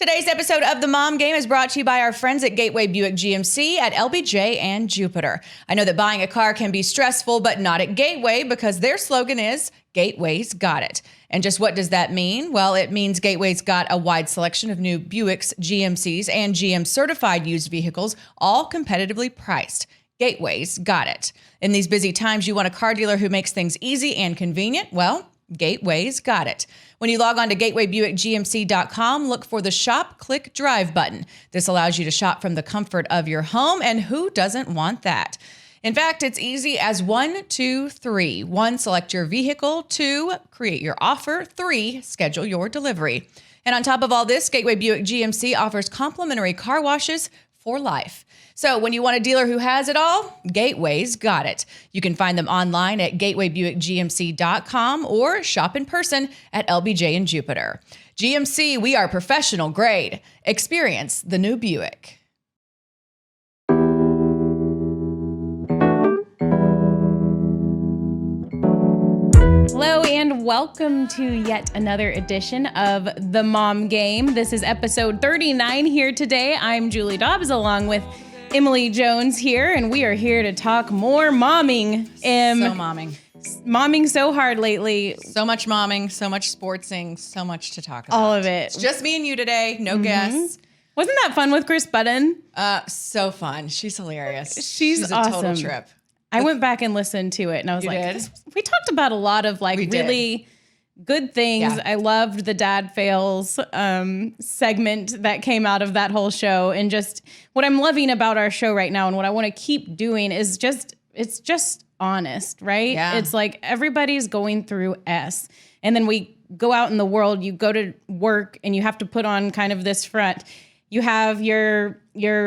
Today's episode of The Mom Game is brought to you by our friends at Gateway Buick GMC at LBJ and Jupiter. I know that buying a car can be stressful, but not at Gateway because their slogan is Gateway's Got It. And just what does that mean? Well, it means Gateway's got a wide selection of new Buicks, GMCs, and GM certified used vehicles, all competitively priced. Gateway's got it. In these busy times, you want a car dealer who makes things easy and convenient? Well, Gateway's got it. When you log on to gatewaybuickgmc.com, look for the Shop, Click, Drive button. This allows you to shop from the comfort of your home, and who doesn't want that? In fact, it's easy as 1, 2, 3. 1, select your vehicle. 2, create your offer. 3, schedule your delivery. And on top of all this, Gateway Buick GMC offers complimentary car washes for life. So when you want a dealer who has it all, Gateway's got it. You can find them online at gatewaybuickgmc.com or shop in person at LBJ and Jupiter. GMC, we are professional grade. Experience the new Buick. Hello and welcome to yet another edition of The Mom Game. This is episode 39 here today. I'm Julie Dobbs along with Emily Jones here, and we are here to talk more momming. So momming. Momming so hard lately. So much momming, so much sportsing, so much to talk about. All of it. It's just me and you today, no guests. Wasn't that fun with Chris Budden? So fun. She's hilarious. She's a awesome. total trip. I went back and listened to it, and I was we talked about a lot of really good things. Yeah. I loved the Dad Fails segment that came out of that whole show. And just what I'm loving about our show right now and what I want to keep doing is it's just honest, right? Yeah. It's like everybody's going through S. And then we go out in the world, you go to work and you have to put on kind of this front. You have your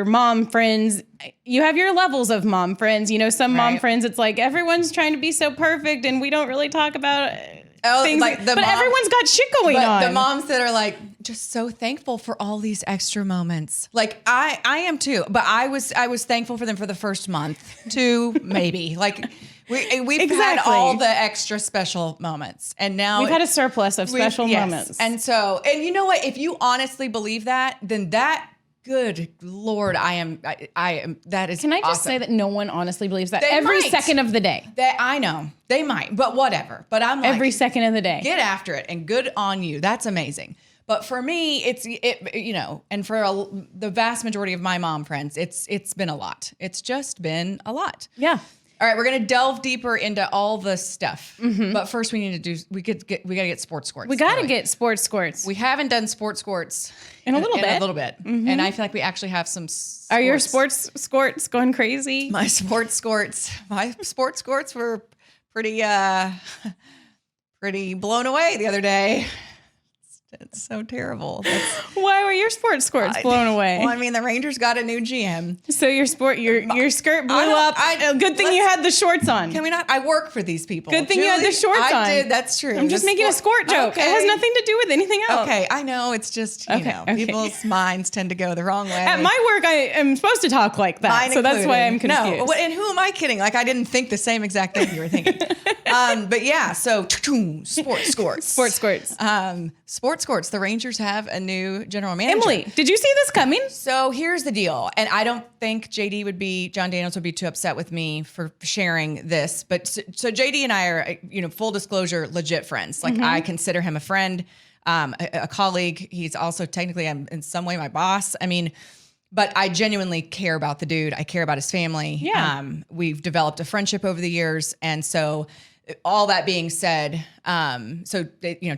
mom friends. You have your levels of mom friends. You know, some mom friends, it's like everyone's trying to be so perfect and we don't really talk about things. But everyone's got shit going on. The moms that are like just so thankful for all these extra moments. Like I am too. But I was thankful for them for the first month, 2 maybe. Like we've had all the extra special moments, and now we've had a surplus of special moments. And you know what? If you honestly believe that, then that. Good Lord, I am. That is. Can I just awesome. say that no one honestly believes that They every might. That of the day? I know they might, but whatever. But I'm like, every second of the day. Get after it, and good on you. That's amazing. But for me, and for the vast majority of my mom friends, it's been a lot. It's just been a lot. Yeah. All right, we're gonna delve deeper into all the stuff. But first, we gotta get sports squirts. We gotta get sports squirts. We haven't done sports squirts in a little bit. And I feel like we actually have some. Are your sports squirts going crazy? My sports squirts were pretty blown away the other day. It's so terrible. Why were your sports squirts blown away? Well, I mean, the Rangers got a new GM. So your skirt blew up. Good thing you had the shorts on. Can we not? I work for these people. Good thing you had the shorts on. I did. That's true. I'm just making a sport joke. Okay. It has nothing to do with anything else. Okay, I know. It's just, people's minds tend to go the wrong way. At my work, I am supposed to talk like that. Mine so included. That's why I'm confused. No, and who am I kidding? Like, I didn't think the same exact thing you were thinking. But yeah, so sports squirts. Sports squirts. Sports squirts. The Rangers have a new general manager. Emily, did you see this coming? So here's the deal. And I don't think John Daniels would be too upset with me for sharing this. But so JD and I are, full disclosure, legit friends. Like I consider him a friend, a colleague. He's also technically in some way my boss. I mean, but I genuinely care about the dude. I care about his family. Yeah. We've developed a friendship over the years. And so all that being said,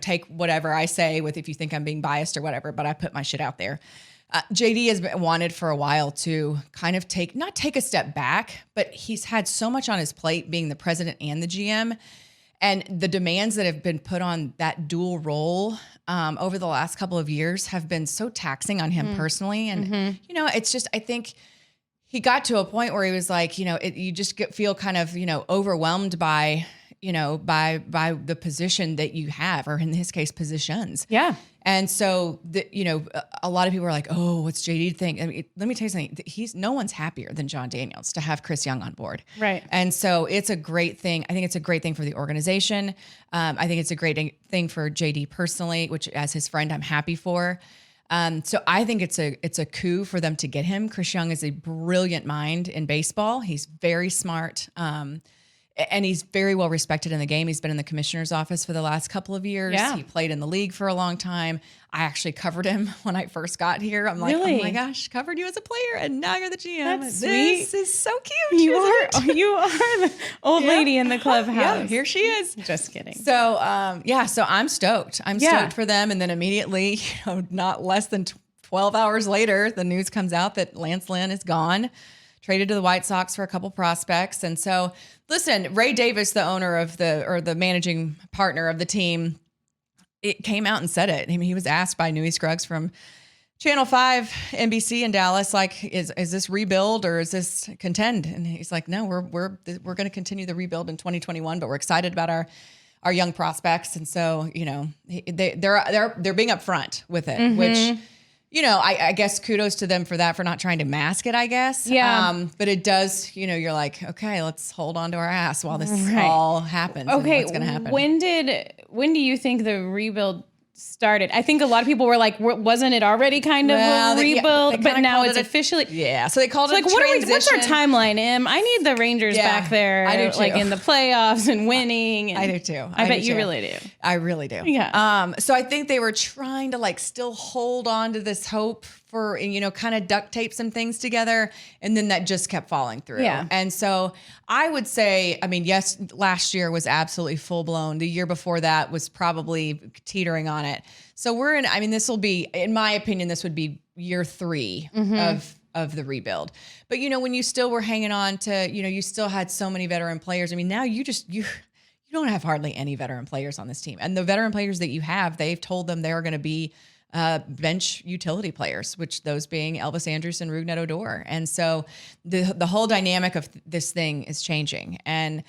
take whatever I say with if you think I'm being biased or whatever, but I put my shit out there. JD has been wanted for a while to kind of not take a step back, but he's had so much on his plate being the president and the GM, and the demands that have been put on that dual role over the last couple of years have been so taxing on him personally. And, it's just, I think he got to a point where he was like, you just feel kind of, overwhelmed by the position that you have, or in his case, positions. Yeah. And so, a lot of people are like, oh, what's JD think? I mean, let me tell you something. No one's happier than John Daniels to have Chris Young on board. Right. And so it's a great thing. I think it's a great thing for the organization. I think it's a great thing for JD personally, which as his friend, I'm happy for. So I think it's a coup for them to get him. Chris Young is a brilliant mind in baseball. He's very smart. And he's very well respected in the game. He's been in the commissioner's office for the last couple of years. Yeah. He played in the league for a long time. I actually covered him when I first got here. I'm like, Really? oh my gosh, covered you as a player, and now you're the GM. That's This sweet. is so cute. You are the old lady in the clubhouse. Yeah, here she is. Just kidding. So, so I'm stoked. I'm stoked for them. And then immediately, not less than 12 hours later, the news comes out that Lancelin is gone, traded to the White Sox for a couple prospects. And so, listen, Ray Davis, the owner of the managing partner of the team, it came out and said it. I mean, he was asked by Newy Scruggs from Channel 5, NBC in Dallas, like, is this rebuild or is this contend? And he's like, no, we're going to continue the rebuild in 2021, but we're excited about our young prospects. And so, they're being upfront with it, which, I guess kudos to them for that, for not trying to mask it, I guess. Yeah. But it does, you're like, okay, let's hold on to our ass while this all happens. Okay. And what's going to happen? When do you think the rebuild started? I think a lot of people were like, wasn't it already kind of a rebuild? But now it's officially. Yeah. So they called it a transition. What's our timeline, Em? I need the Rangers back there. I do too. Like in the playoffs and winning. And I do too. I bet you really do. I really do. Yeah. So I think they were trying to still hold on to this hope for, kind of duct tape some things together. And then that just kept falling through. Yeah. And so I would say, yes, last year was absolutely full blown. The year before that was probably teetering on it. So this will be, in my opinion, this would be year 3 of the rebuild. But, when you still were hanging on to, you still had so many veteran players. Now you don't have hardly any veteran players on this team. And the veteran players that you have, they've told them they're going to be bench utility players, which those being Elvis Andrus and Rougned Odor. And so the whole dynamic of this thing is changing. And,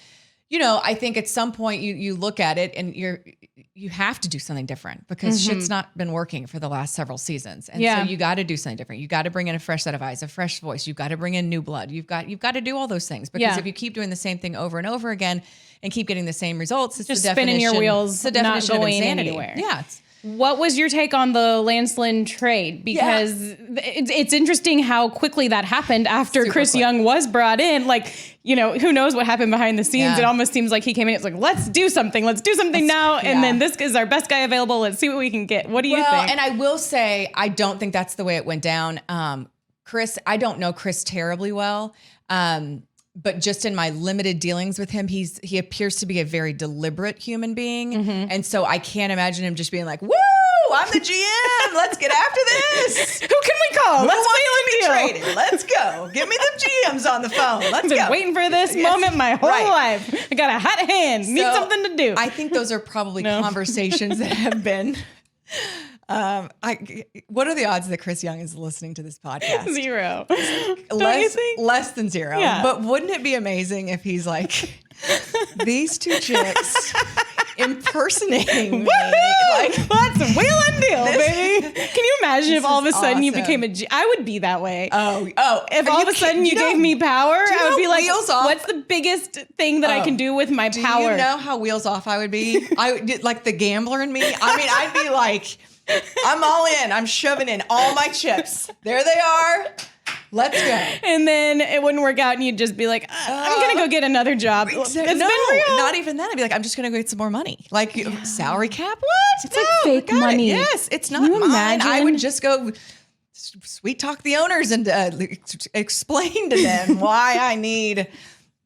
I think at some point you look at it and you have to do something different because shit's not been working for the last several seasons. And so you got to do something different. You got to bring in a fresh set of eyes, a fresh voice. You've got to bring in new blood. You've got to do all those things because if you keep doing the same thing over and over again and keep getting the same results, it's just the definition, spinning your wheels, it's the definition not going of insanity. anywhere. Yeah. What was your take on the Lancelin trade? Because it's interesting how quickly that happened after Chris Young was brought in. Who knows what happened behind the scenes? Yeah. It almost seems like he came in. It's like, let's do something now. And then this is our best guy available. Let's see what we can get. What do you think? And I will say, I don't think that's the way it went down. Chris, I don't know Chris terribly well. But just in my limited dealings with him, he appears to be a very deliberate human being. And so I can't imagine him just being like, woo, I'm the GM. Let's get after this. Who can we call? Let's be traded. Let's go. Give me the GMs on the phone. Let's I've been waiting for this moment my whole life. I got a hot hand. Need something to do. I think those are probably conversations that have been... what are the odds that Chris Young is listening to this podcast? 0. Don't you think? Less than 0. Yeah. But wouldn't it be amazing if he's like, these two chicks impersonating me? That's wheel and deal, baby. Can you imagine if all of a sudden you became I would be that way. Oh. If all of a sudden you gave me power, I would be like, what's the biggest thing that I can do with my power? Do you know how wheels off I would be? Like the gambler in me. I'd be like, I'm all in. I'm shoving in all my chips. There they are. Let's go. And then it wouldn't work out and you'd just be like, I'm going to go get another job. It's been real. Not even that. I'd be like, I'm just going to go get some more money. Salary cap? What? It's like fake money. Yes, it's not mine. Imagine? I would just go sweet talk the owners and explain to them why I need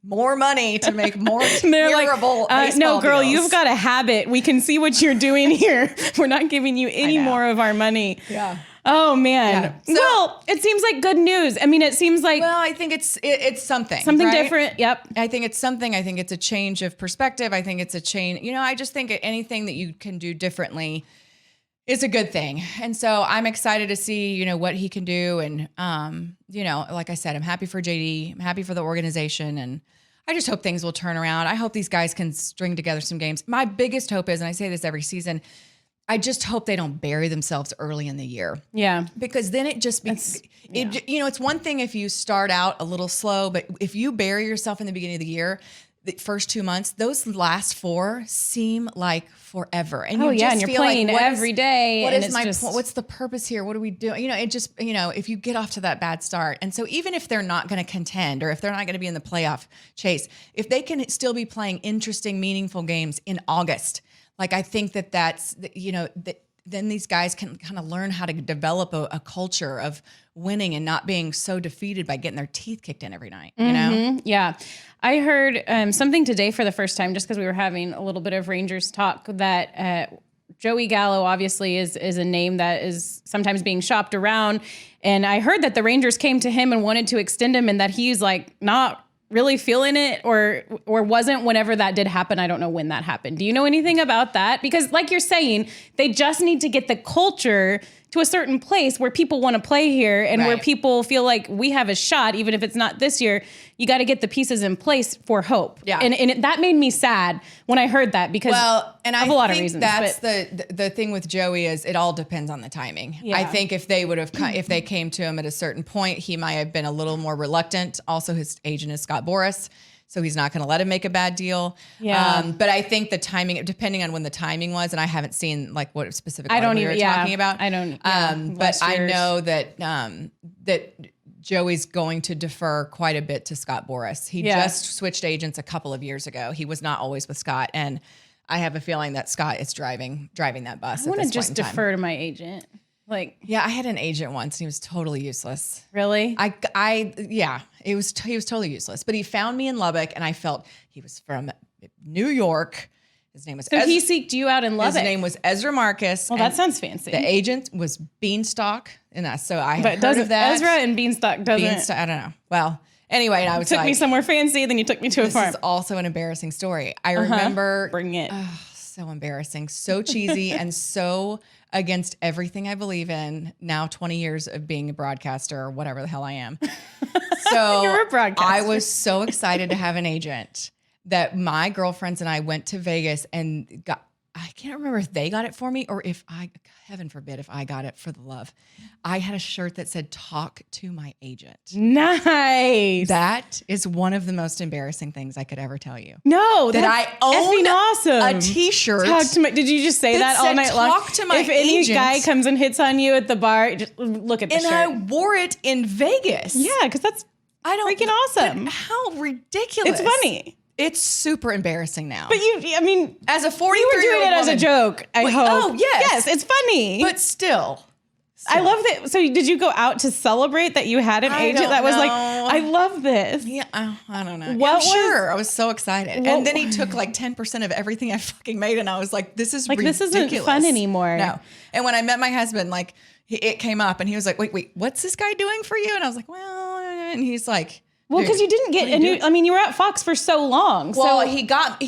more money to make more terrible baseball no, girl, deals. you've got a habit. We can see what you're doing here. We're not giving you any more of our money. Yeah. Oh, man. Yeah. So, it seems like good news. I mean, it seems like... Well, I think it's something. Something right? different. Yep. I think it's something. I think it's a change of perspective. I think it's a change. I just think anything that you can do differently is a good thing. And so I'm excited to see, what he can do. And, like I said, I'm happy for JD. I'm happy for the organization. And I just hope things will turn around. I hope these guys can string together some games. My biggest hope is, and I say this every season, I just hope they don't bury themselves early in the year. Yeah. Because then it just it's one thing if you start out a little slow, but if you bury yourself in the beginning of the year, the first 2 months, those last 4 seem like forever. And and you're playing every day. What and is my point? What's the purpose here? What are we doing? It just, if you get off to that bad start. And so even if they're not going to contend or if they're not going to be in the playoff chase, if they can still be playing interesting, meaningful games in August, like I think that's, then these guys can kind of learn how to develop a culture of winning and not being so defeated by getting their teeth kicked in every night, Yeah. I heard something today for the first time, just because we were having a little bit of Rangers talk, that Joey Gallo obviously is a name that is sometimes being shopped around. And I heard that the Rangers came to him and wanted to extend him, and that he's like not really feeling it or wasn't whenever that did happen. I don't know when that happened. Do you know anything about that? Because like you're saying, they just need to get the culture to a certain place where people want to play here and where people feel like we have a shot, even if it's not this year. You got to get the pieces in place for hope. Yeah. And that made me sad when I heard that, because of a lot of reasons. That's the thing with Joey is it all depends on the timing. Yeah. I think if they came to him at a certain point, he might have been a little more reluctant. Also, his agent is Scott Boras, so he's not going to let him make a bad deal. Yeah. But I think the timing, depending on when the timing was, and I haven't seen like what specific we were talking about. I don't. But I know that that Joey's going to defer quite a bit to Scott Boras. He just switched agents a couple of years ago. He was not always with Scott, and I have a feeling that Scott is driving that bus. I want to just defer to my agent. I had an agent once, and he was totally useless. Really? He was totally useless. But he found me in Lubbock, and I felt he was from New York. His name was he seeked you out in Lubbock. His name was Ezra Marcus. Well, that sounds fancy. The agent was Beanstalk, and so I had heard of that. Ezra and Beanstalk doesn't. I don't know. Well, anyway, and I was took me somewhere fancy, then you took me to a farm. This is also an embarrassing story. I remember. Bring it. So embarrassing, so cheesy, and so against everything I believe in. Now 20 years of being a broadcaster or whatever the hell I am. So you're a broadcaster. I was so excited to have an agent that my girlfriends and I went to Vegas and I can't remember if they got it for me or if heaven forbid, if I got it for the love. I had a shirt that said, "Talk to my agent." Nice. That is one of the most embarrassing things I could ever tell you. No, that I own awesome. A t-shirt. Did you just say that all night long? Talk to my agent. If any guy comes and hits on you at the bar, just look at the shirt. And I wore it in Vegas. Yeah, because that's freaking awesome. How ridiculous. It's funny. It's super embarrassing now. But as a 43-year-old you were doing it as a joke, I hope. Oh, yes. Yes, it's funny. But still. I love that. So did you go out to celebrate that you had an agent that was like, I love this? Yeah, I don't know. I was so excited. And then he took like 10% of everything I fucking made. And I was like, this is ridiculous. This isn't fun anymore. No. And when I met my husband, like it came up and he was like, wait, what's this guy doing for you? And I was like, well, and he's like, well, because you didn't get, you were at Fox for so long. Well,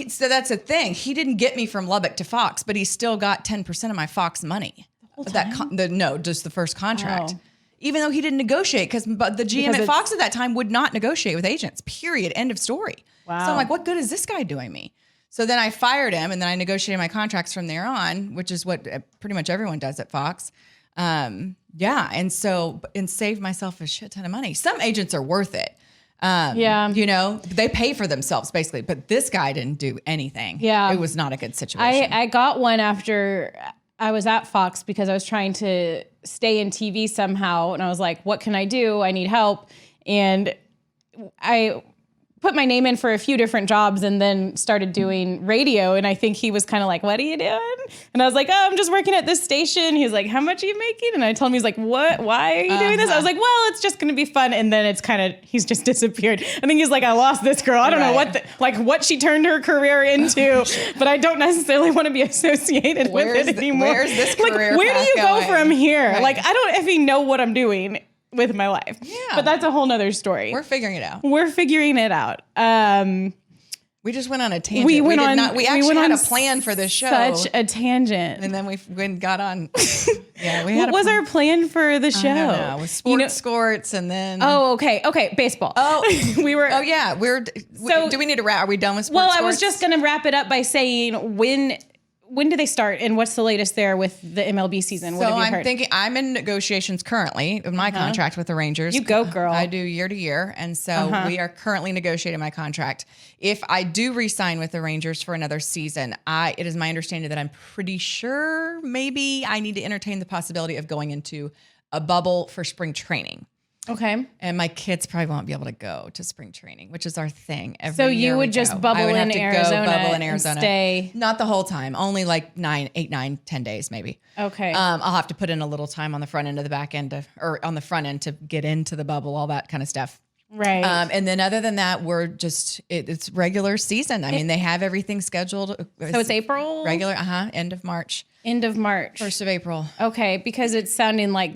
so that's the thing. He didn't get me from Lubbock to Fox, but he still got 10% of my Fox money. Just the first contract. Oh. Even though he didn't negotiate, because the GM at Fox at that time would not negotiate with agents, period, end of story. Wow. So I'm like, what good is this guy doing me? So then I fired him, and then I negotiated my contracts from there on, which is what pretty much everyone does at Fox. And saved myself a shit ton of money. Some agents are worth it. They pay for themselves basically, but this guy didn't do anything. Yeah. It was not a good situation. I got one after I was at Fox because I was trying to stay in TV somehow. And I was like, what can I do? I need help. And I put my name in for a few different jobs and then started doing radio. And I think he was kind of like, what are you doing? And I was like, oh, I'm just working at this station. He's like, how much are you making? And I told him, he's like, what? Why are you doing this? I was like, well, it's just going to be fun. And then he's just disappeared. I think he's like, I lost this girl. I don't know what she turned her career into, but I don't necessarily want to be associated with it anymore. Where's this career where do you go going? from here? Right. I don't even know what I'm doing with my life. Yeah. But that's a whole nother story. We're figuring it out. We just went on a tangent. We actually had a plan for this show. Such a tangent. And then we got on. What was our plan for the show? I don't know. It was sports and then. Oh, okay. Baseball. Oh, do we need to wrap? Are we done with sports? Well, I was just going to wrap it up by saying when when do they start, and what's the latest there with the MLB season? What So have you I'm heard? thinking I'm in negotiations currently of my contract with the Rangers. You go, girl. I do year to year. And so we are currently negotiating my contract. If I do re-sign with the Rangers for another season, it is my understanding that I'm pretty sure maybe I need to entertain the possibility of going into a bubble for spring training. Okay. And my kids probably won't be able to go to spring training, which is our thing. So you would just bubble in Arizona and stay. Not the whole time, only like 8, 9, 10 days maybe. Okay. I'll have to put in a little time on the front end of the back end or on the front end to get into the bubble, all that kind of stuff. Right. And then other than that, we're just, it's regular season. I mean, they have everything scheduled. So it's April? Regular, end of March. End of March. 1st of April. Okay, because it's sounding like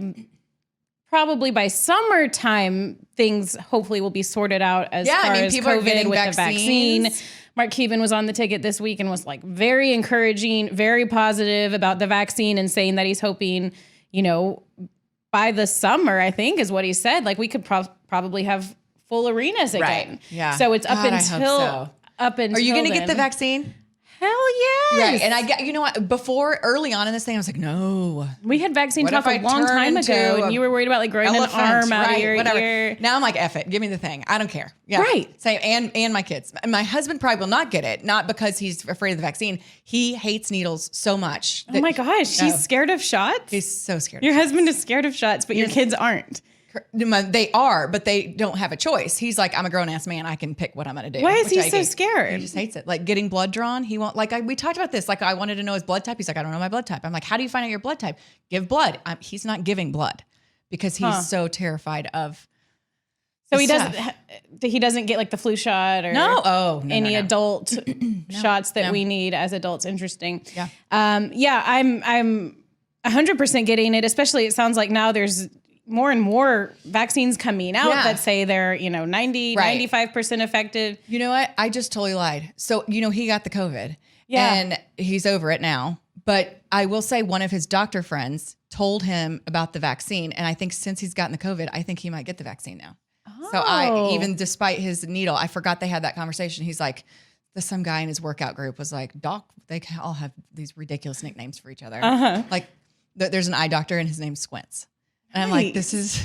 probably by summertime, things hopefully will be sorted out as far as people are COVID getting with vaccines. the vaccine. Mark Cuban was on the ticket this week and was like very encouraging, very positive about the vaccine and saying that he's hoping, by the summer, I think is what he said, like we could probably have full arenas again. Right. Yeah. So it's up God, I until hope so. up until Are you going to then. get the vaccine? Hell yes. Right. And I get, you know what, before early on in this thing, I was like, no. We had vaccine What talk if a I long time turn ago, to and you were worried about like growing an arm out of your ear. Now I'm like, F it. Give me the thing. I don't care. Yeah. Right. Same. And my kids. And my husband probably will not get it, not because he's afraid of the vaccine. He hates needles so much. Oh my gosh, he's scared of shots? He's so scared. Your husband is scared of shots, but your kids aren't. They are, but they don't have a choice. He's like, I'm a grown ass man. I can pick what I'm going to do. Why is he which I so do. scared? He just hates it. Like getting blood drawn. He won't, we talked about this. Like I wanted to know his blood type. He's like, I don't know my blood type. I'm like, how do you find out your blood type? Give blood. He's not giving blood because he's so terrified of. So he doesn't get like the flu shot or any adult shots that we need as adults. Interesting. Yeah. I'm 100% getting it, especially it sounds like now there's more and more vaccines coming out that say they're, 90, 95% effective. You know what? I just totally lied. So, he got the COVID and he's over it now. But I will say one of his doctor friends told him about the vaccine. And I think since he's gotten the COVID, I think he might get the vaccine now. Oh. So even despite his needle, I forgot they had that conversation. He's like, some guy in his workout group was like, Doc, they all have these ridiculous nicknames for each other. Like there's an eye doctor and his name's Squints. And I'm like, this is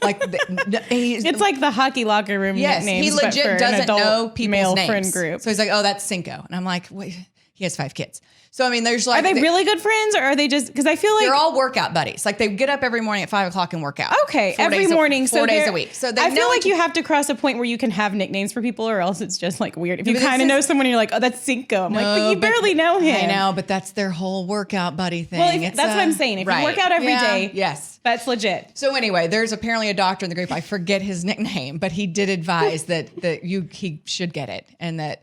like, it's like the hockey locker room nicknames. He legit doesn't know people's male names. Friend group. So he's like, oh, that's Cinco. And I'm like, wait, he has 5 kids. So, I mean, there's like. Are they really good friends or are they just, because I feel like. They're all workout buddies. Like they get up every morning at 5 o'clock and work out. Okay. Every morning. 4 days a week. So I feel like you have to cross a point where you can have nicknames for people or else it's just like weird. If you kind of know someone and you're like, oh, that's Cinco. I'm like, but you barely know him. I know, but that's their whole workout buddy thing. Well, that's what I'm saying. If you work out every day. Yes. That's legit. So anyway, there's apparently a doctor in the group. I forget his nickname, but he did advise that he should get it and that,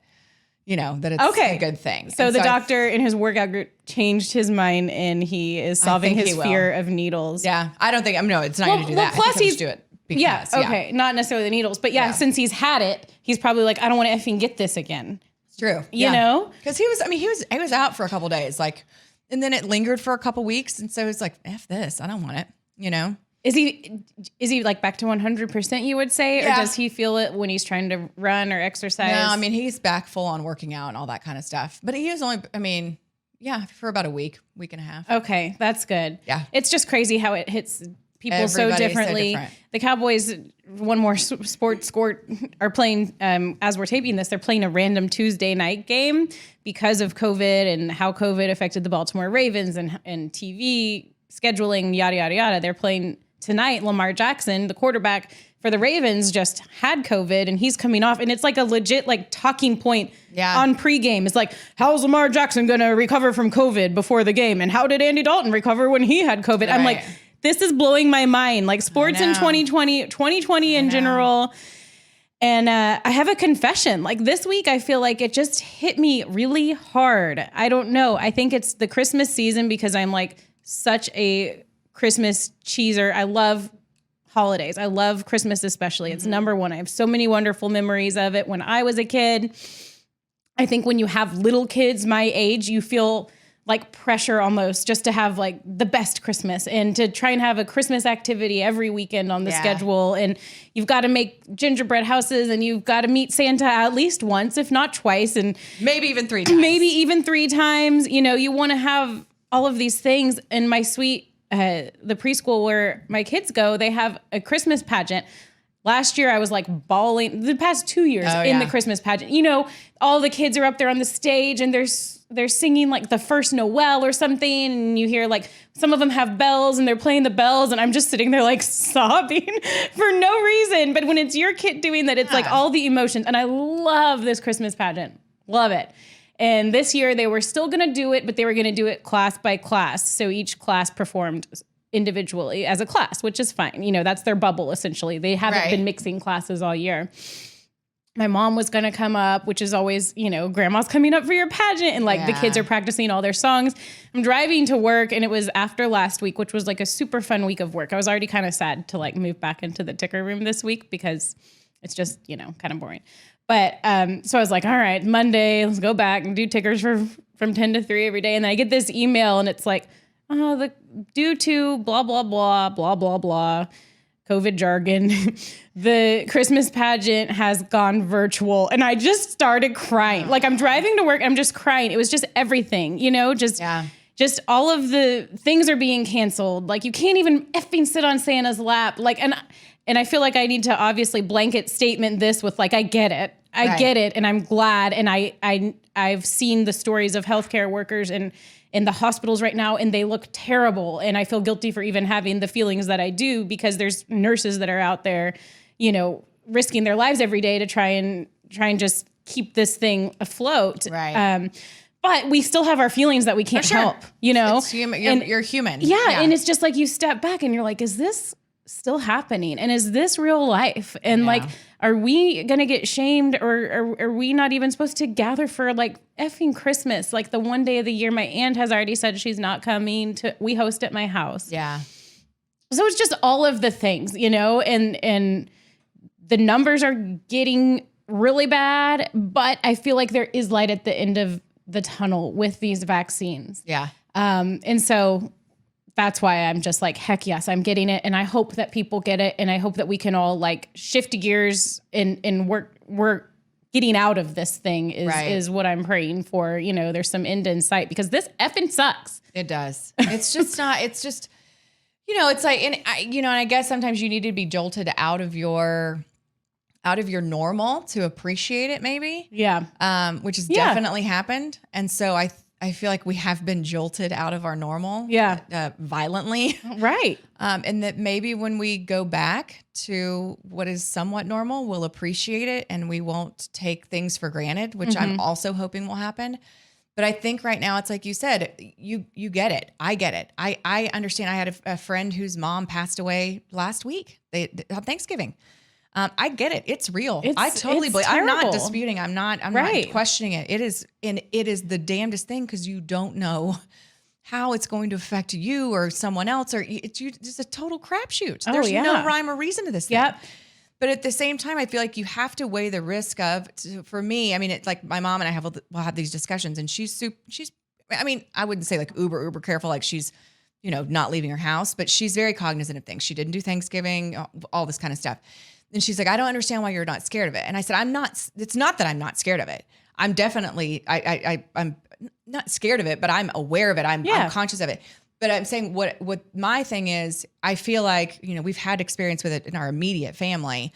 that it's a good thing. So the doctor in his workout group changed his mind and he is solving his fear of needles. Yeah. I don't think, no, it's not going to do that. Plus he's do it. Because, okay. Not necessarily the needles, but since he's had it, he's probably like, I don't want to effing get this again. It's true. You know? Because he was out for a couple days, and then it lingered for a couple weeks. And so it's like, F this, I don't want it, Is he like back to 100%, you would say? Or does he feel it when he's trying to run or exercise? No, I mean, he's back full on working out and all that kind of stuff. But he was only, for about a week and a half. Okay, that's good. Yeah. It's just crazy how it hits people Everybody's so differently. different. The Cowboys, one more sports score, are playing, as we're taping this, they're playing a random Tuesday night game because of COVID and how COVID affected the Baltimore Ravens and TV scheduling, yada, yada, yada. They're playing tonight. Lamar Jackson, the quarterback for the Ravens, just had COVID and he's coming off. And it's like a legit talking point on pregame. It's like, how's Lamar Jackson going to recover from COVID before the game? And how did Andy Dalton recover when he had COVID? Right. I'm like, this is blowing my mind. Like sports in 2020 in general. And I have a confession. Like this week, I feel like it just hit me really hard. I don't know. I think it's the Christmas season because I'm like such a Christmas cheeser. I love holidays. I love Christmas especially. It's number one. I have so many wonderful memories of it when I was a kid. I think when you have little kids my age, you feel like pressure almost just to have like the best Christmas and to try and have a Christmas activity every weekend on the schedule. And you've got to make gingerbread houses and you've got to meet Santa at least once, if not twice. And maybe even 3 times. Maybe even 3 times. You know, you want to have all of these things. And my sweet, the preschool where my kids go, they have a Christmas pageant. Last year, I was like bawling. The past 2 years in the Christmas pageant, you know, all the kids are up there on the stage and they're singing like the first Noel or something. And you hear like some of them have bells and they're playing the bells. And I'm just sitting there like sobbing for no reason. But when it's your kid doing that, it's like all the emotions. And I love this Christmas pageant. Love it. And this year they were still going to do it, but they were going to do it class by class. So each class performed individually as a class, which is fine. You know, that's their bubble, essentially. They haven't been mixing classes all year. My mom was going to come up, which is always, you know, grandma's coming up for your pageant. And like the kids are practicing all their songs. I'm driving to work and it was after last week, which was like a super fun week of work. I was already kind of sad to like move back into the ticker room this week because it's just, you know, kind of boring. But so I was like, all right, Monday, let's go back and do tickers from 10 to 3 every day. And then I get this email and it's like, oh, due to blah, blah, blah, blah, blah, blah, COVID jargon, the Christmas pageant has gone virtual. And I just started crying. Like I'm driving to work, I'm just crying. It was just everything, you know, just all of the things are being canceled. Like you can't even effing sit on Santa's lap. Like, and I feel like I need to obviously blanket statement this with like, I get it. I get it. And I'm glad. And I've seen the stories of healthcare workers and in the hospitals right now, and they look terrible. And I feel guilty for even having the feelings that I do because there's nurses that are out there, you know, risking their lives every day to try and just keep this thing afloat. Right. But we still have our feelings that we can't help, you know? It's human. You're human. Yeah. And it's just like you step back and you're like, is this still happening? And is this real life? And like, are we going to get shamed or are we not even supposed to gather for like effing Christmas? Like the one day of the year, my aunt has already said she's not coming we host at my house. Yeah. So it's just all of the things, you know, and the numbers are getting really bad, but I feel like there is light at the end of the tunnel with these vaccines. Yeah. And so that's why I'm just like, heck yes, I'm getting it. And I hope that people get it. And I hope that we can all like shift gears and work getting out of this thing is what I'm praying for. You know, there's some end in sight because this effing sucks. It does. It's just not, it's just, you know, it's like, and I guess sometimes you need to be jolted out of your normal to appreciate it maybe. Yeah. Which has definitely happened. And so I feel like we have been jolted out of our normal violently. Right. And that maybe when we go back to what is somewhat normal, we'll appreciate it and we won't take things for granted, which I'm also hoping will happen. But I think right now it's like you said, you get it. I get it. I understand. I had a friend whose mom passed away last week on Thanksgiving. I get it. It's real. I totally believe. I'm not disputing. I'm not questioning it. It is the damnedest thing because you don't know how it's going to affect you or someone else, or it's just a total crapshoot. There's no rhyme or reason to this thing. But at the same time, I feel like you have to weigh the risk of. For me, I mean, it's like my mom and I will have these discussions, and she's. I mean, I wouldn't say like uber careful, like she's, you know, not leaving her house, but she's very cognizant of things. She didn't do Thanksgiving, all this kind of stuff. And she's like, I don't understand why you're not scared of it. And I said, I'm not, it's not that I'm not scared of it. I'm definitely, I'm not scared of it, but I'm aware of it. I'm conscious of it. But I'm saying what my thing is, I feel like, you know, we've had experience with it in our immediate family.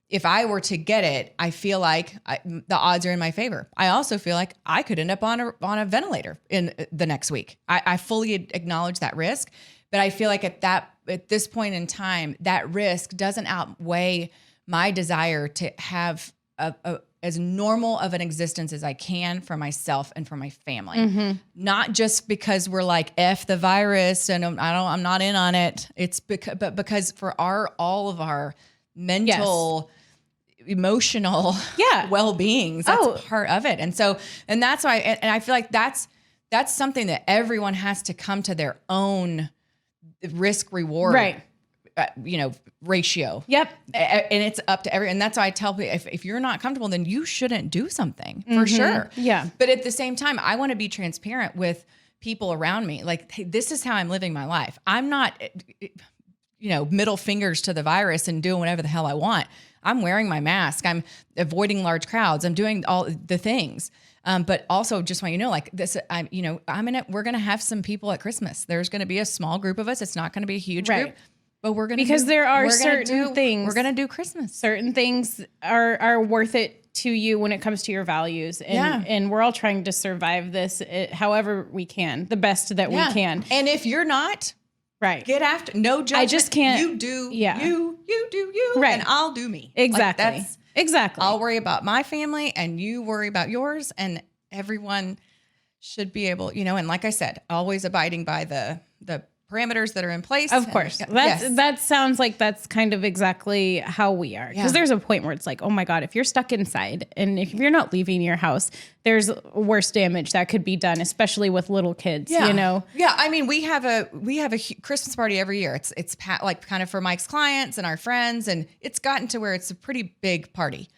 If I were to get it, I feel like the odds are in my favor. I also feel like I could end up on a ventilator in the next week. I fully acknowledge that risk, but I feel like at this point in time, that risk doesn't outweigh my desire to have as normal of an existence as I can for myself and for my family. Not just because we're like F the virus and I'm not in on it. It's because for all of our mental, emotional well-beings, that's part of it. And that's why, and I feel like that's something that everyone has to come to their own risk reward, ratio. Yep. And it's up to and that's why I tell people, if you're not comfortable, then you shouldn't do something for sure. Yeah. But at the same time, I want to be transparent with people around me, like, hey, this is how I'm living my life. I'm not, middle fingers to the virus and doing whatever the hell I want. I'm wearing my mask. I'm avoiding large crowds. I'm doing all the things. But also just want you to know, like this, we're going to have some people at Christmas. There's going to be a small group of us. It's not going to be a huge group, but we're going to, because there are certain things, we're going to do Christmas. Certain things are worth it to you when it comes to your values. And we're all trying to survive this however we can, the best that we can. And if you're not, right, get after, no judgment. I just can't. You do you do you, right, and I'll do me. Exactly. Like exactly. I'll worry about my family and you worry about yours, and everyone should be able, and like I said, always abiding by the parameters that are in place. Of course. That sounds like that's kind of exactly how we are. Because there's a point where it's like, oh my God, if you're stuck inside and if you're not leaving your house, there's worse damage that could be done, especially with little kids, Yeah. I mean, we have a Christmas party every year. It's like kind of for Mike's clients and our friends. And it's gotten to where it's a pretty big party.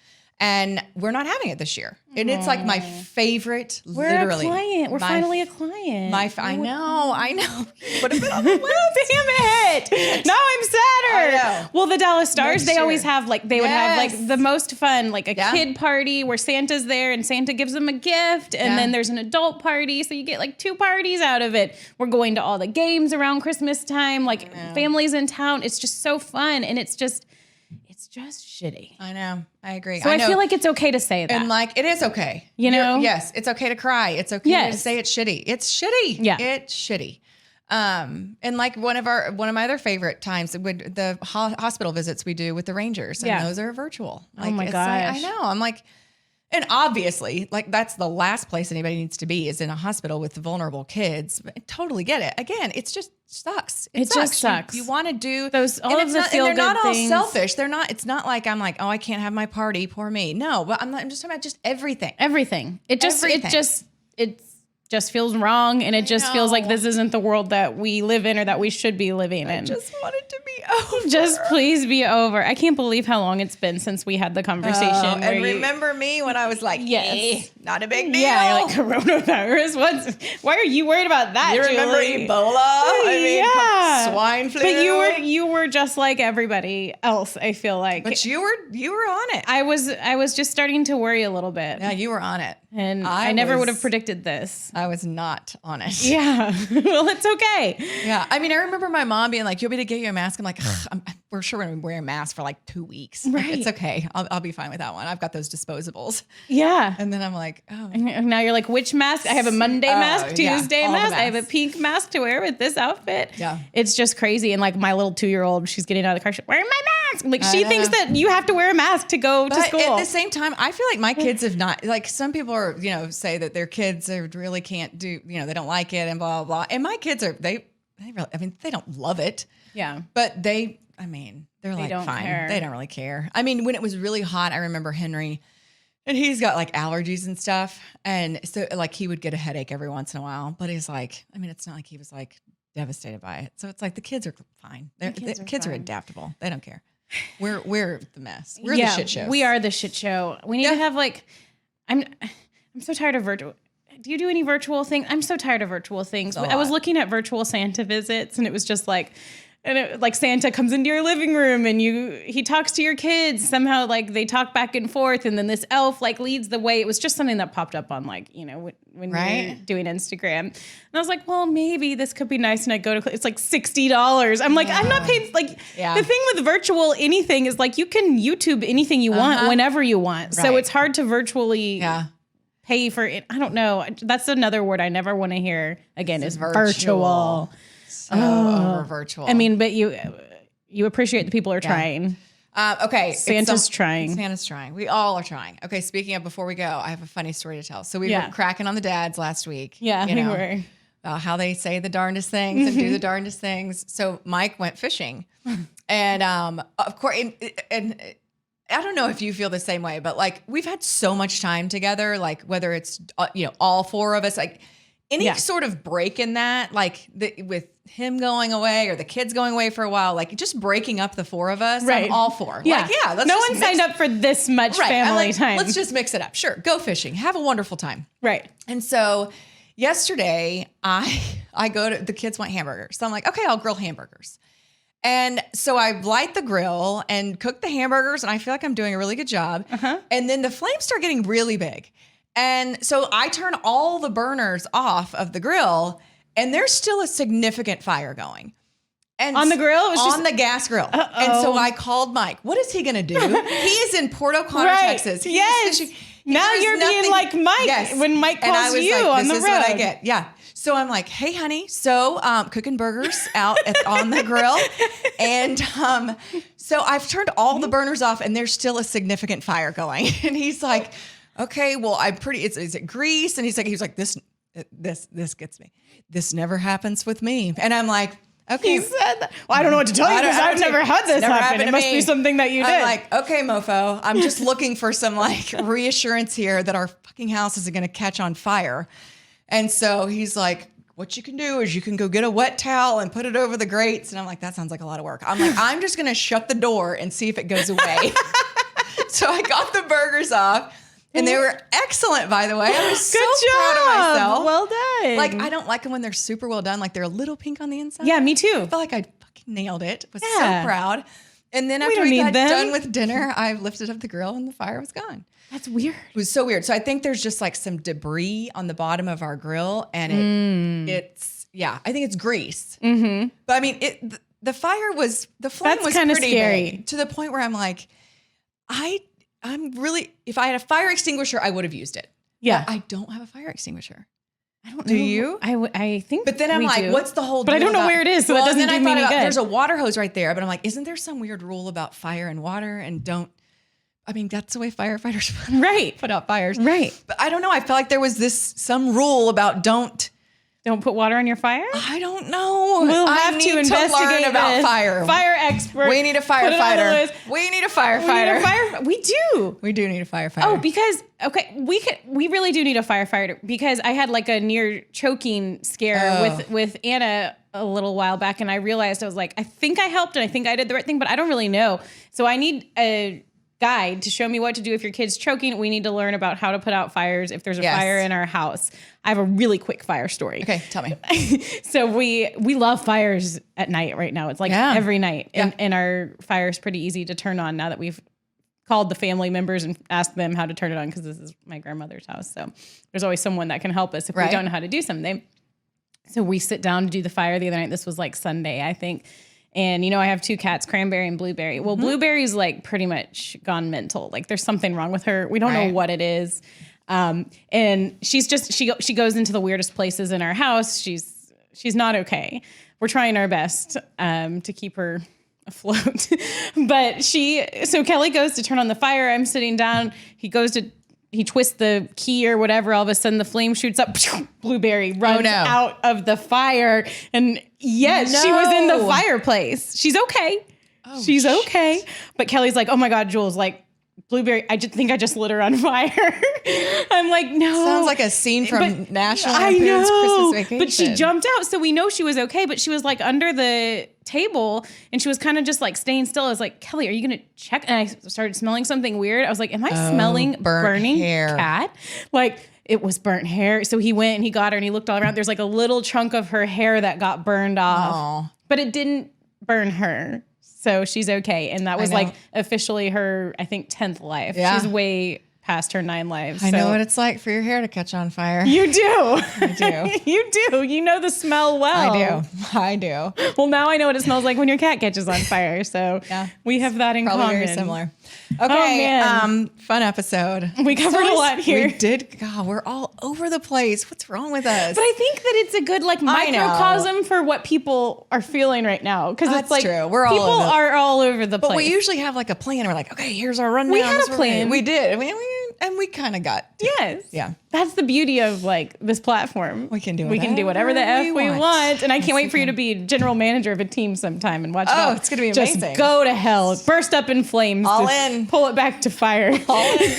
And we're not having it this year. And it's like my favorite, literally. We're a client. We're finally a client. I know. Would have been on the list. Damn it. Now I'm sadder. I know. Well, the Dallas Stars, they always have would have like the most fun, like a kid party where Santa's there and Santa gives them a gift. And then there's an adult party. So you get like 2 parties out of it. We're going to all the games around Christmas time, like families in town. It's just so fun. And it's just shitty. I know. I agree. So I feel like it's okay to say that. And like, it is okay. Yes, it's okay to cry. It's okay to say it's shitty. It's shitty. Yeah. It's shitty. And like one of my other favorite times, the hospital visits we do with the Rangers, and those are virtual. Like, oh my gosh. I know. I'm like, and obviously, like that's the last place anybody needs to be is in a hospital with the vulnerable kids. I totally get it. Again, it's just sucks. It sucks. Just sucks. You want to do those all of the feel good things. They're not all selfish. They're not. It's not like I'm like, oh, I can't have my party. Poor me. No, but I'm just talking about just everything. Everything. It just feels wrong, and it just feels like this isn't the world that we live in or that we should be living in. I just want it to be over. Just please be over. I can't believe how long it's been since we had the conversation. And remember me when I was like, not a big deal. Yeah, you're like, coronavirus. Why are you worried about that? You remember Julie? Ebola? I mean, swine flu. But you were just like everybody else. I feel like. But you were on it. I was just starting to worry a little bit. Yeah, you were on it. And I never would have predicted this. I was not on it. Yeah. Well, it's okay. Yeah. I mean, I remember my mom being like, "You want me to get you a mask?" I'm like, we're sure we're going to wear a mask for like 2 weeks. Right. Like, it's okay. I'll be fine with that one. I've got those disposables. Yeah. And then I'm like, oh. And now you're like, which mask? I have a Monday mask, Tuesday mask. I have a pink mask to wear with this outfit. Yeah. It's just crazy. And like my little 2-year-old, she's getting out of the car. She's wearing my mask. Like she thinks that you have to wear a mask to go to school. At the same time, I feel like my kids have not, like some people are, say that their kids really can't do, they don't like it and blah, blah, blah. And my kids are, they really, they don't love it. Yeah. But they're like, fine. Care. They don't really care. I mean, when it was really hot, I remember Henry, and he's got like allergies and stuff. And so like he would get a headache every once in a while, but he's like, I mean, it's not like he was like devastated by it. So it's like the kids are fine. The kids are adaptable. They don't care. We're the mess. We're the shit show. We are the shit show. We need to have like, I'm so tired of virtual. Do you do any virtual thing? I'm so tired of virtual things. I was looking at virtual Santa visits, and it was just like, like Santa comes into your living room and he talks to your kids. Somehow like they talk back and forth, and then this elf like leads the way. It was just something that popped up on like, when you're doing Instagram. And I was like, well, maybe this could be nice. And I go to, it's like $60. I'm like, I'm not paying, like the thing with virtual anything is like, you can YouTube anything you want whenever you want. Right. So it's hard to virtually pay for it. I don't know. That's another word I never want to hear again is virtual. So over virtual. I mean, but you appreciate the people are trying. Okay. Santa's trying. Santa's trying. We all are trying. Okay. Speaking of, before we go, I have a funny story to tell. So we were cracking on the dads last week. Yeah, we were. About how they say the darndest things and do the darndest things. So Mike went fishing, and of course, and I don't know if you feel the same way, but like we've had so much time together, like whether it's all 4 of us, like any sort of break in that, like with him going away or the kids going away for a while, like just breaking up the 4 of us, I'm all for. Yeah. Like, let's no one signed up for this much family time. Let's just mix it up. Sure. Go fishing. Have a wonderful time. Right. And so yesterday I go to, the kids want hamburgers. So I'm like, okay, I'll grill hamburgers. And so I light the grill and cook the hamburgers, and I feel like I'm doing a really good job. And then the flames start getting really big. And so I turn all the burners off of the grill, and there's still a significant fire going. And on the grill? It was on the gas grill. And so I called Mike. What is he going to do? He is in Port O'Connor, Texas. Yes. Now you're being like Mike when Mike calls you on the road. This is what I get. Yeah. So I'm like, hey, honey, so cooking burgers out on the grill. And so I've turned all the burners off, and there's still a significant fire going. And he's like, okay, well, is it grease? And he's like, this gets me. This never happens with me. And I'm like, okay. He said that. Well, I don't know what to tell you because I've never had this happen. It must be something that you did. I'm like, okay, mofo, I'm just looking for some like reassurance here that our fucking house isn't going to catch on fire. And so he's like, what you can do is you can go get a wet towel and put it over the grates. And I'm like, that sounds like a lot of work. I'm like, I'm just going to shut the door and see if it goes away. So I got the burgers off, and they were excellent, by the way. I was so proud of myself. Well done. Like, I don't like them when they're super well done. Like, they're a little pink on the inside. Yeah, me too. I felt like I fucking nailed it. Was so proud. And then after we we got done with dinner, I lifted up the grill, and the fire was gone. That's weird. It was so weird. So I think there's just like some debris on the bottom of our grill, and it's I think it's grease. Mm-hmm. But I mean, the flame was pretty scary. big, to the point where I'm like, I'm really, if I had a fire extinguisher, I would have used it. Yeah. But I don't have a fire extinguisher. I don't know. Do you? I think. But then I'm like, what's the whole deal? But I don't know where it is, so that doesn't do me any good. There's a water hose right there, but I'm like, isn't there some weird rule about fire and water and don't? I mean, that's the way firefighters put out fires. Right. But I don't know. I felt like there was some rule about don't put water on your fire? I don't know. We'll have to investigate learn about fire. Fire expert. We need a firefighter. We need a firefighter. We do. We do need a firefighter. Oh, because we really do need a firefighter, because I had like a near choking scare with Anna a little while back, and I realized I was like, I think I helped and I think I did the right thing, but I don't really know. So I need a guide to show me what to do if your kid's choking. We need to learn about how to put out fires if there's a fire in our house. I have a really quick fire story. Okay, tell me. So we love fires at night right now. It's like every night. And our fire is pretty easy to turn on now that we've called the family members and asked them how to turn it on, because this is my grandmother's house. So there's always someone that can help us if we don't know how to do something. So we sit down to do the fire the other night. This was like Sunday, I think. And, I have two cats, Cranberry and Blueberry. Well, Blueberry's like pretty much gone mental. Like there's something wrong with her. We don't know what it is. And she's just, she goes into the weirdest places in our house. She's not okay. We're trying our best, to keep her afloat. But so Kelly goes to turn on the fire. I'm sitting down. He twists the key or whatever. All of a sudden the flame shoots up. Blueberry runs out of the fire. And yes, she was in the fireplace. She's okay. Oh, she's okay. But Kelly's like, oh my God, Jules, like, Blueberry, I just think I just lit her on fire. I'm like, no. Sounds like a scene from National Lampoon's Christmas Vacation. But she jumped out, so we know she was okay. But she was like under the table, and she was kind of just like staying still. I was like, Kelly, are you gonna check? And I started smelling something weird. I was like, am I smelling burning hair? Cat? Like, it was burnt hair. So he went and he got her and he looked all around. There's like a little chunk of her hair that got burned off, but it didn't burn her. So she's okay. And that was like officially her, I think, 10th life. Yeah. She's way past her 9 lives. I know what it's like for your hair to catch on fire. You do. I do. You do. You know the smell well. I do. Well, now I know what it smells like when your cat catches on fire. So we have that in common. Very similar. Okay. Fun episode. We covered a lot here. We did. God, we're all over the place. What's wrong with us? But I think that it's a good microcosm for what people are feeling right now. Because it's like true. We're people are all over the place. But we usually have like a plan. We're like, okay, here's our rundown. We had a plan. We did. And we kind of got to. Yes. Yeah. That's the beauty of like this platform. We can do whatever the F we want. And I can't wait for you to be general manager of a team sometime and watch it. Oh, it's going to be amazing. Just go to hell. Burst up in flames. All in. Pull it back to fire. All in.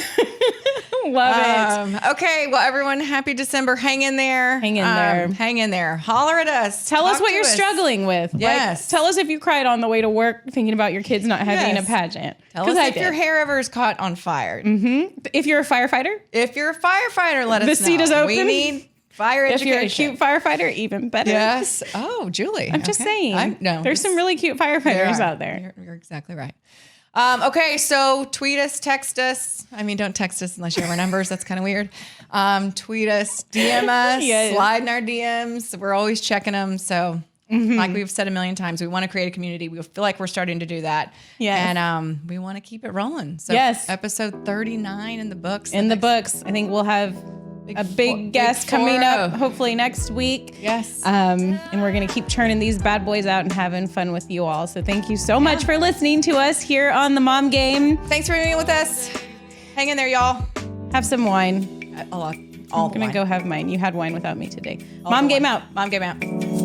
Love it. Okay. Well, everyone, happy December. Hang in there. Hang in there. Hang in there. Holler at us. Tell us what you're struggling with. Yes. Like, tell us if you cried on the way to work thinking about your kids not having a pageant. Tell us if your hair ever is caught on fire. Mm-hmm. If you're a firefighter. If you're a firefighter, let us know. The seat is open. We need Fire If you're a education. cute firefighter, even better. Yes. Oh, Julie. I'm just saying. No, there's some really cute firefighters out there. You're exactly right. Okay, so tweet us, text us. I mean, don't text us unless you have our numbers. That's kind of weird. Tweet us, DM us, Yes. slide in our DMs. We're always checking them. So, like we've said a million times, we want to create a community. We feel like we're starting to do that. Yes. And we want to keep it rolling. So, Yes. episode 39 in the books. In the books, I think we'll have a big guest coming up, hopefully next week. Yes. And we're going to keep churning these bad boys out and having fun with you all. So thank you so much for listening to us here on the Mom Game. Thanks for being with us. Hang in there, y'all. Have some wine. All I'm going to go have mine. You had wine without me today. Mom Game out. Mom Game out.